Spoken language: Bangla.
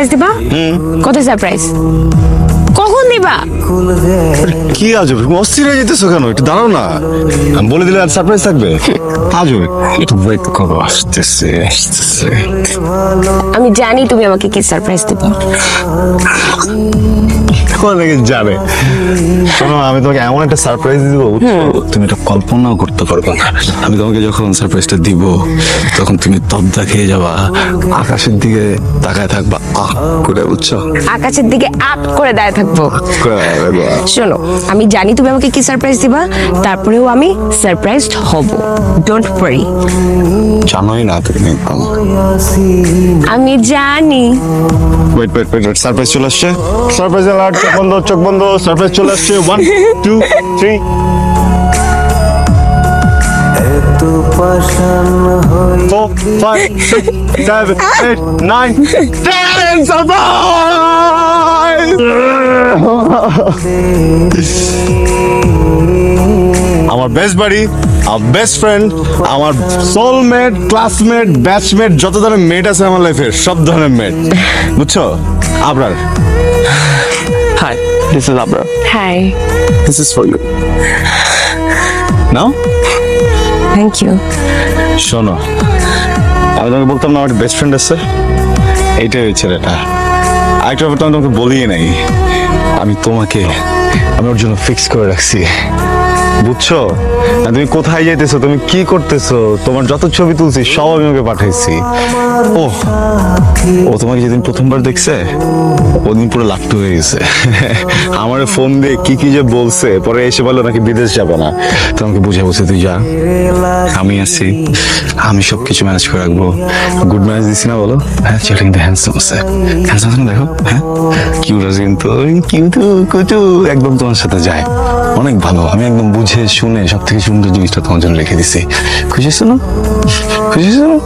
সারপ্রাইজ দিবা? কত সারপ্রাইজ? কখন দিবা? কি আজব, অস্থির হয়ে যেতেছো কেন? একটু দাঁড়াও না, আমি বলে দিলে আর সারপ্রাইজ থাকবে? আজব, একটু ওয়েট করো, আসতেছে আসতেছে। আমি জানি তুমি আমাকে কি সারপ্রাইজ দিবা। অনেকে জানে। শোনো, আমি তোমাকে এমন একটা সারপ্রাইজ দিব, তুমি এটা কল্পনাও করতে পারবে না। আমি তোমাকে যখন সারপ্রাইজটা দিব, তখন তুমি তবদা খেয়ে যাবা, আকাশের দিকে তাকায় থাকবা, আহ করে, বুঝছো? আকাশের দিকে আপ করে দাঁড়িয়ে থাকবো। শোনো, আমি জানি তুমি আমাকে কি সারপ্রাইজ দিবা, তারপরেও আমি সারপ্রাইজড হব। Don't worry. জানোই না তুমি একদম। আমি জানি। ওয়েট ওয়েট ওয়েট, সারপ্রাইজ চলে আসছে। সারপ্রাইজ অ্যালার্ট, চোখ বন্ধ, চোখ বন্ধ, সারপ্রাইজ চলে আসছে। 1 2 3। Four, 5 6 7 8 9 10 surprise! আমার বেস্ট বাড়ি, আমার বেস্ট ফ্রেন্ড, আমার সোলমেট, ক্লাসমেট, ব্যাচমেট, যত ধরনের মেট আছে আমার লাইফের, সব ধরনের মেট, বুঝছো? Abrar. Hi, this is Abra. Hi. This is for you. নাও, থ্যাংক ইউ। শোনো, আমি তোমাকে বলতাম না আমার বেস্ট ফ্রেন্ড আছে, এইটাই ওই ছেলেটা। আরেকটা ব্যাপার তো আমি তোমাকে বলিই নাই, আমি ওর জন্য ফিক্স করে রাখছি, বুঝছো? আর তুমি কোথায় যাইতেছো, তুমি কি করতেছো, তোমার যত ছবি তুলছি সব আমি ওকে পাঠাইছি। ও তোমাকে যেদিন প্রথমবার দেখছে, ওদিন পুরো লাট্টু হয়ে গেছে। আমার ফোন দিয়ে কি কি যে বলছে, পরে এসে বললো নাকি বিদেশ যাবে না। তো আমাকে বুঝে বলছে, তুই যা, আমি আছি, আমি সবকিছু ম্যানেজ করে রাখবো। গুড ম্যানেজ দিছি না বলো? হ্যাঁ, ছেলেটা কিন্তু হ্যান্ডসাম আছে, হ্যান্ডসাম আছে না? দেখো, হ্যাঁ, কিউট আছে কিন্তু, কিউটু কুটু, একদম তোমার সাথে যায়, অনেক ভালো। আমি একদম বুঝে শুনে সব থেকে সুন্দর জিনিসটা তোমার জন্য রেখে দিছি। খুশি হয়েছো না? খুশি হয়েছো না?